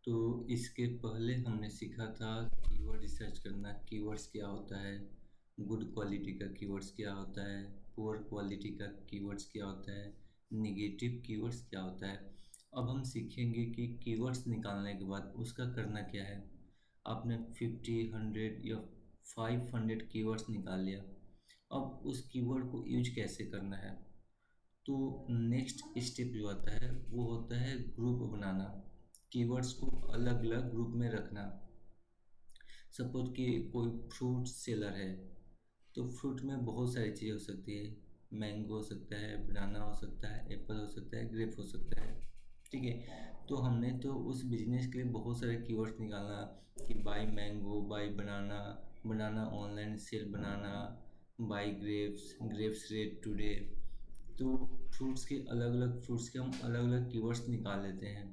तो इसके पहले हमने सीखा था कीवर्ड रिसर्च करना, कीवर्ड्स क्या होता है, गुड क्वालिटी का कीवर्ड्स क्या होता है, पुअर क्वालिटी का कीवर्ड्स क्या होता है, नेगेटिव कीवर्ड्स क्या होता है। अब हम सीखेंगे कि कीवर्ड्स निकालने के बाद उसका करना क्या है। आपने 50, 100 या 500 कीवर्ड्स निकाल लिया, अब उस कीवर्ड को यूज कैसे करना है। तो नेक्स्ट स्टेप जो आता है वो होता है ग्रुप बनाना, कीवर्ड्स को अलग अलग ग्रुप में रखना। सपोज कि कोई फ्रूट सेलर है, तो फ्रूट में बहुत सारी चीज़ें हो सकती है। मैंगो हो सकता है, बनाना हो सकता है, एप्पल हो सकता है, ग्रेप हो सकता है। ठीक है, तो हमने तो उस बिजनेस के लिए बहुत सारे कीवर्ड्स निकालना कि buy mango, buy banana, banana online sale, banana buy grapes, grapes rate today. तो फ्रूट्स के अलग अलग फ्रूट्स के हम अलग अलग कीवर्ड्स निकाल लेते हैं।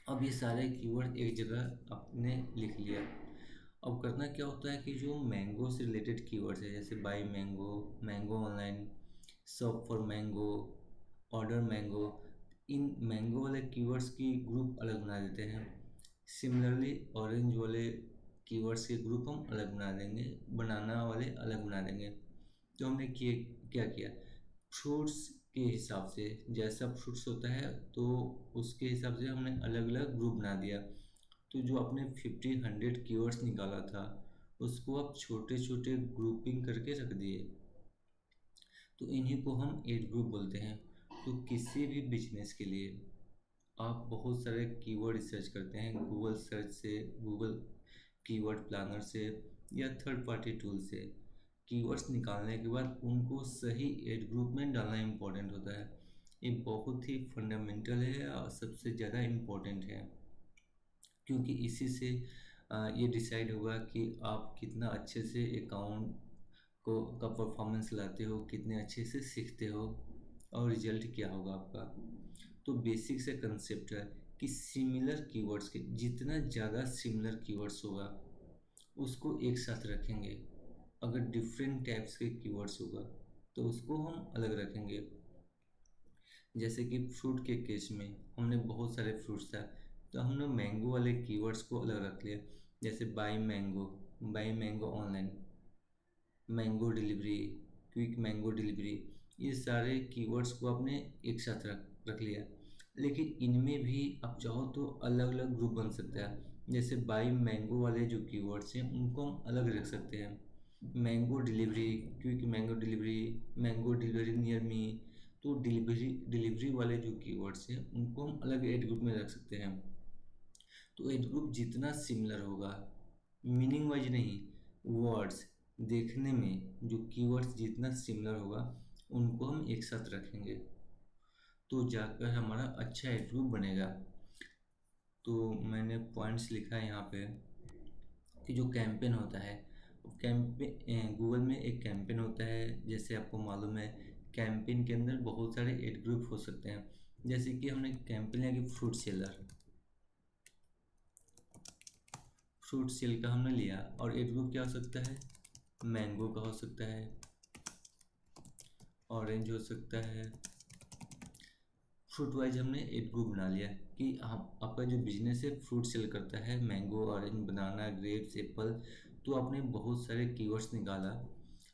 अब ये सारे कीवर्ड एक जगह आपने लिख लिया। अब करना क्या होता है कि जो मैंगो से रिलेटेड कीवर्ड्स है, जैसे buy mango, mango online, shop for mango, order mango, इन मैंगो वाले कीवर्ड्स की ग्रुप अलग बना देते हैं। सिमिलरली ऑरेंज वाले कीवर्ड्स के ग्रुप हम अलग बना देंगे, बनाना वाले अलग बना देंगे। तो हमने किए क्या किया, फ्रूट्स के हिसाब से, जैसा फ्रूट्स होता है तो उसके हिसाब से हमने अलग अलग ग्रुप बना दिया। तो जो आपने 50, 100 कीवर्ड्स निकाला था उसको आप छोटे छोटे ग्रुपिंग करके रख दिए। तो इन्हीं को हम एड ग्रुप बोलते हैं। तो किसी भी बिजनेस के लिए आप बहुत सारे कीवर्ड रिसर्च करते हैं, गूगल सर्च से, गूगल कीवर्ड प्लानर से या थर्ड पार्टी टूल से। कीवर्ड्स निकालने के बाद उनको सही एड ग्रुप में डालना इम्पोर्टेंट होता है। ये बहुत ही फंडामेंटल है और सबसे ज़्यादा इम्पोर्टेंट है, क्योंकि इसी से ये डिसाइड होगा कि आप कितना अच्छे से अकाउंट को का परफॉर्मेंस लाते हो, कितने अच्छे से सीखते हो और रिजल्ट क्या होगा आपका। तो बेसिक से कंसेप्ट है कि सिमिलर कीवर्ड्स के जितना ज़्यादा सिमिलर कीवर्ड्स होगा उसको एक साथ रखेंगे। अगर डिफरेंट टाइप्स के कीवर्ड्स होगा तो उसको हम अलग रखेंगे। जैसे कि फ्रूट के केस में हमने बहुत सारे फ्रूट्स था, तो हमने मैंगो वाले कीवर्ड्स को अलग रख लिया। जैसे buy mango, buy mango online, mango delivery, quick mango delivery, ये सारे कीवर्ड्स को आपने एक साथ रख लिया। लेकिन इनमें भी आप चाहो तो अलग अलग ग्रुप बन सकता है। जैसे बाय मैंगो वाले जो कीवर्ड्स हैं उनको हम अलग रख सकते हैं। Mango delivery, quick mango delivery, mango delivery near me. तो डिलीवरी डिलीवरी वाले जो कीवर्ड्स हैं उनको हम अलग एड ग्रुप में रख सकते हैं। तो एज ग्रुप जितना सिमिलर होगा, मीनिंग वाइज नहीं, वर्ड्स देखने में जो कीवर्ड्स जितना सिमिलर होगा उनको हम एक साथ रखेंगे, तो जाकर हमारा अच्छा एज ग्रुप बनेगा। तो मैंने पॉइंट्स लिखा है यहाँ पे कि जो कैंपेन होता है, कैंपेन गूगल में एक कैंपेन होता है, जैसे आपको मालूम है कैंपेन के अंदर बहुत सारे एड ग्रुप हो सकते हैं। जैसे कि हमने कैंपेन लिया कि फ्रूट सेलर, फ्रूट सेल का हमने लिया, और एड ग्रुप क्या हो सकता है, मैंगो का हो सकता है, ऑरेंज हो सकता है। फ्रूट वाइज हमने एड ग्रुप बना लिया कि हम आपका जो बिजनेस है फ्रूट सेल करता है, मैंगो, ऑरेंज, बनाना, ग्रेप्स, एप्पल। तो आपने बहुत सारे कीवर्ड्स निकाला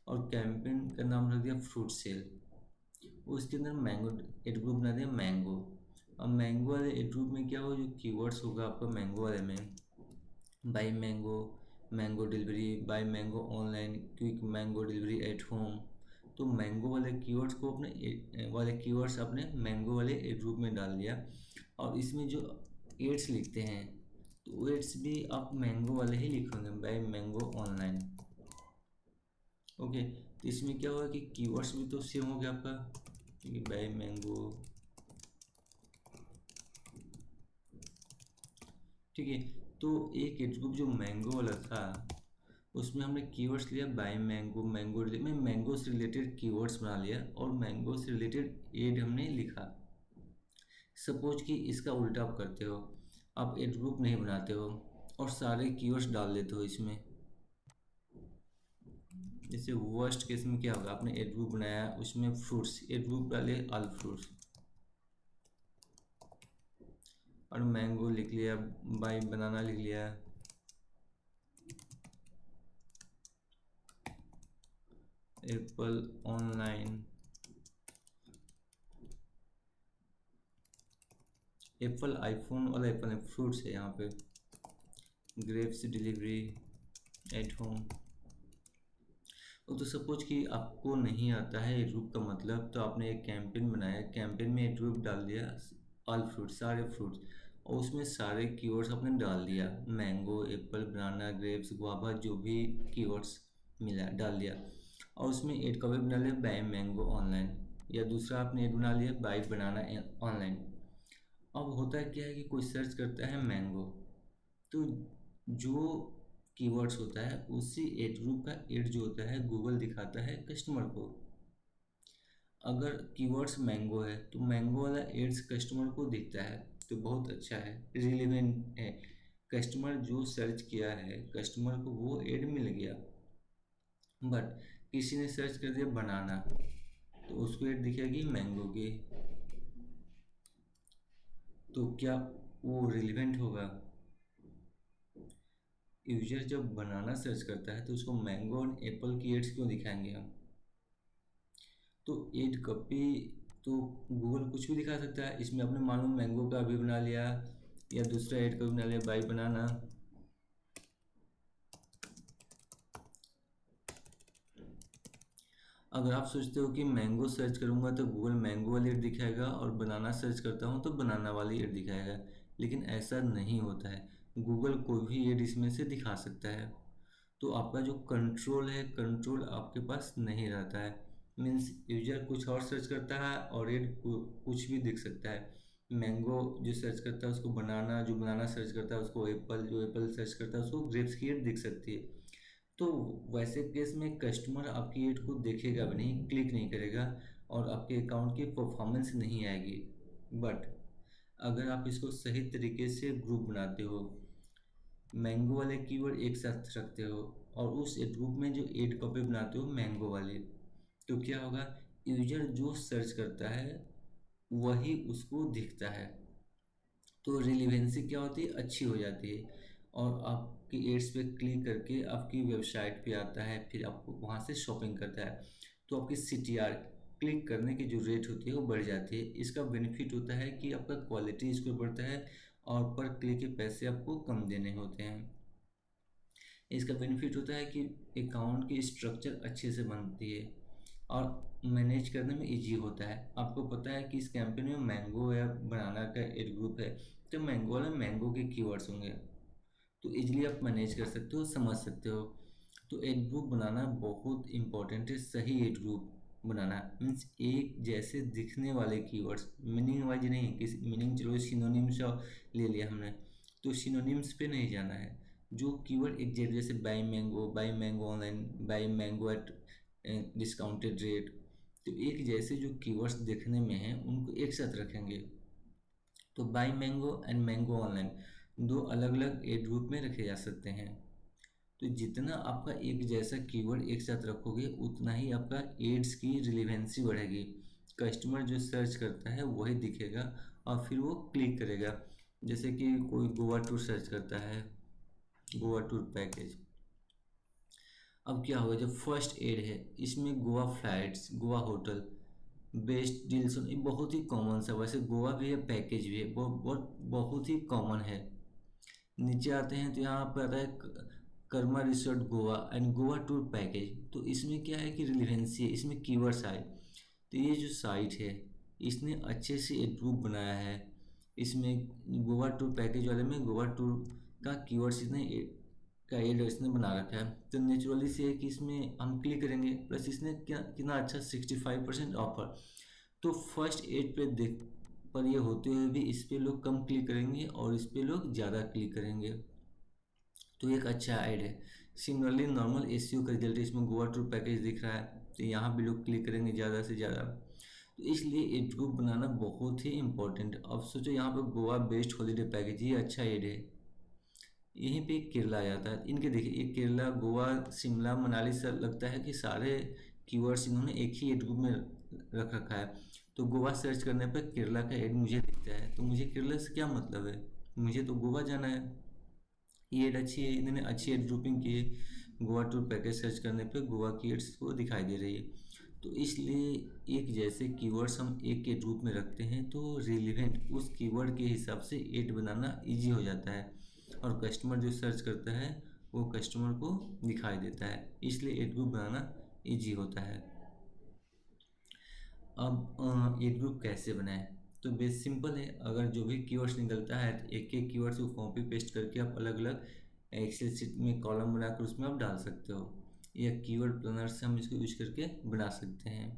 और कैंपेन का नाम रख दिया फ्रूट सेल। उसके अंदर मैंगो एड ग्रुप बना दिया मैंगो। अब मैंगो वाले एड ग्रुप में क्या होगा, जो कीवर्ड्स होगा आपका मैंगो वाले में, buy mango, mango delivery, buy mango online, quick mango delivery at home. तो मैंगो वाले कीवर्ड्स को अपने वाले कीवर्ड्स अपने मैंगो वाले एड ग्रुप में डाल दिया। और इसमें जो एड्स लिखते हैं तो एड्स भी आप मैंगो वाले ही लिखोगे, बाय मैंगो ऑनलाइन। ओके, तो इसमें क्या होगा कि कीवर्ड्स भी तो सेम हो गया आपका, क्योंकि बाय मैंगो। ठीक है, तो एक एड ग्रुप जो मैंगो वाला था उसमें हमने कीवर्ड्स लिया बाय मैंगो, मैंगो में मैंगो से रिलेटेड कीवर्ड्स बना लिया और मैंगो से रिलेटेड एड हमने लिखा। सपोज कि इसका उल्टा आप करते हो, आप एड ग्रुप नहीं बनाते हो और सारे कीवर्ड्स डाल देते हो इसमें। जैसे वर्स्ट केस में क्या होगा, आपने एड ग्रुप बनाया उसमें फ्रूट्स, एड ग्रुप डाले ऑल फ्रूट्स। और मैंगो लिख लिया, बाई बनाना लिख लिया, एप्पल ऑनलाइन, एप्पल आईफोन वाला एप्पल फ्रूट्स है यहाँ पे, ग्रेप्स डिलीवरी एट होम। तो सपोज कि आपको नहीं आता है एड ग्रुप का मतलब, तो आपने एक कैंपेन बनाया, कैंपेन में एड ग्रुप डाल दिया ऑल फ्रूट्स, सारे फ्रूट्स, और उसमें सारे कीवर्ड्स आपने डाल दिया, मैंगो, एप्पल, बनाना, ग्रेप्स, गुआवा, जो भी कीवर्ड्स मिला डाल दिया, और उसमें एड कॉपी बना लिया बाय मैंगो ऑनलाइन, या दूसरा आपने एड बना लिया बाय बनाना ऑनलाइन। अब होता है क्या है कि कोई सर्च करता है मैंगो, तो जो कीवर्ड्स होता है उसी एड ग्रुप का एड जो होता है गूगल दिखाता है कस्टमर को। अगर कीवर्ड्स मैंगो है तो मैंगो वाला एड्स कस्टमर को दिखता है, तो बहुत अच्छा है, रिलेवेंट है, कस्टमर जो सर्च किया है कस्टमर को वो एड मिल गया। बट किसी ने सर्च कर दिया बनाना, तो उसको एड दिखेगी मैंगो की, तो क्या वो रिलेवेंट होगा? यूजर जब बनाना सर्च करता है तो उसको मैंगो और एप्पल की एड्स क्यों दिखाएंगे हम? तो एड कॉपी तो गूगल कुछ भी दिखा सकता है, इसमें आपने मालूम मैंगो का भी बना लिया, या दूसरा एड कॉपी बना लिया बाय बनाना। अगर आप सोचते हो कि मैंगो सर्च करूंगा तो गूगल मैंगो वाली एड दिखाएगा, और बनाना सर्च करता हूँ तो बनाना वाली एड दिखाएगा, लेकिन ऐसा नहीं होता है, गूगल कोई भी एड इसमें से दिखा सकता है। तो आपका जो कंट्रोल है, कंट्रोल आपके पास नहीं रहता है, मीन्स यूजर कुछ और सर्च करता है और एड कुछ भी दिख सकता है। मैंगो जो सर्च करता है उसको बनाना, जो बनाना सर्च करता है उसको एप्पल, जो एप्पल सर्च करता है उसको ग्रेप्स की एड दिख सकती है। तो वैसे केस में कस्टमर आपकी एड को देखेगा भी नहीं, क्लिक नहीं करेगा, और आपके अकाउंट की परफॉर्मेंस नहीं आएगी। बट अगर आप इसको सही तरीके से ग्रुप बनाते हो, मैंगो वाले कीवर्ड एक साथ रखते हो, और उस एड ग्रुप में जो एड कॉपी बनाते हो मैंगो वाले, तो क्या होगा, यूजर जो सर्च करता है वही उसको दिखता है, तो रिलेवेंसी क्या होती है, अच्छी हो जाती है, और आपकी एड्स पे क्लिक करके आपकी वेबसाइट पे आता है, फिर आपको वहाँ से शॉपिंग करता है, तो आपकी CTR, क्लिक करने की जो रेट होती है वो बढ़ जाती है। इसका बेनिफिट होता है कि आपका क्वालिटी स्कोर बढ़ता है, और पर क्लिक के पैसे आपको कम देने होते हैं। इसका बेनिफिट होता है कि अकाउंट की स्ट्रक्चर अच्छे से बनती है, और मैनेज करने में इजी होता है। आपको पता है कि इस कैंपेन में मैंगो या बनाना का एड ग्रुप है, तो मैंगो वाला मैंगो के कीवर्ड्स होंगे, तो इजीली आप मैनेज कर सकते हो, समझ सकते हो। तो एड ग्रुप बनाना बहुत इंपॉर्टेंट है, सही एड ग्रुप बनाना मीन्स एक जैसे दिखने वाले कीवर्ड्स, मीनिंग वाइज नहीं, किसी मीनिंग चलो सिनोनिम्स ले लिया हमने, तो सिनोनिम्स पे नहीं जाना है, जो कीवर्ड एक जैसे buy mango online, buy mango at discounted rate, तो एक जैसे जो कीवर्ड्स देखने में हैं उनको एक साथ रखेंगे, तो buy mango and mango online दो अलग अलग एड ग्रुप में रखे जा सकते हैं। तो जितना आपका एक जैसा कीवर्ड एक साथ रखोगे उतना ही आपका एड्स की रिलेवेंसी बढ़ेगी, कस्टमर जो सर्च करता है वही दिखेगा और फिर वो क्लिक करेगा। जैसे कि कोई गोवा टूर सर्च करता है, गोवा टूर पैकेज, अब क्या होगा, जब फर्स्ट एड है इसमें Goa flights, Goa hotel, best deals, ये बहुत ही कॉमन सा, वैसे गोवा भी है पैकेज भी है, बहुत बहुत ही कॉमन है। नीचे आते हैं तो यहाँ पर आता है Karma resort Goa and Goa tour package, तो इसमें क्या है कि रिलेवेंसी है, इसमें कीवर्ड्स आए, तो ये जो साइट है इसने अच्छे से एक ग्रुप बनाया है, इसमें गोवा टूर पैकेज वाले में गोवा टूर का कीवर्ड्स का एड इसने बना रखा है, तो नेचुरली से है कि इसमें हम क्लिक करेंगे, प्लस इसने क्या कितना अच्छा 65% ऑफर, तो फर्स्ट एड पे देख पर ये होते हुए भी इस पे लोग कम क्लिक करेंगे और इस पे लोग ज़्यादा क्लिक करेंगे, तो एक अच्छा ऐड है। सिमिलरली नॉर्मल एसईओ का रिजल्ट इसमें गोवा टूर पैकेज दिख रहा है, तो यहाँ भी लोग क्लिक करेंगे ज़्यादा से ज़्यादा, तो इसलिए एड ग्रुप बनाना बहुत ही इंपॉर्टेंट है। अब सोचो यहाँ पर गोवा बेस्ट हॉलीडे पैकेज, ये अच्छा एड है, यहीं पे केरला आ जाता है, इनके देखिए ये केरला, गोवा, शिमला, मनाली से लगता है कि सारे कीवर्ड्स इन्होंने एक ही एड ग्रुप में रख रखा है, तो गोवा सर्च करने पर केरला का ऐड मुझे दिखता है, तो मुझे केरला से क्या मतलब है, मुझे तो गोवा जाना है। ये ऐड अच्छी है, इन्होंने अच्छी ऐड ग्रुपिंग की है। गोवा टूर पैकेज सर्च करने पे गोवा की एड्स को दिखाई दे रही है। तो इसलिए एक जैसे कीवर्ड्स हम एक के रूप में रखते हैं तो रिलेवेंट उस कीवर्ड के हिसाब से ऐड बनाना इजी हो जाता है, और कस्टमर जो सर्च करता है वो कस्टमर को दिखाई देता है, इसलिए ऐड ग्रुप बनाना इजी होता है। अब ये ग्रुप कैसे बनाएं, तो बेस सिंपल है। अगर जो भी कीवर्ड्स निकलता है एक एक कीवर्ड्स को कॉपी पेस्ट करके आप अलग अलग एक्सेल शीट में कॉलम बनाकर उसमें आप डाल सकते हो, या कीवर्ड प्लानर से हम इसको यूज करके बना सकते हैं।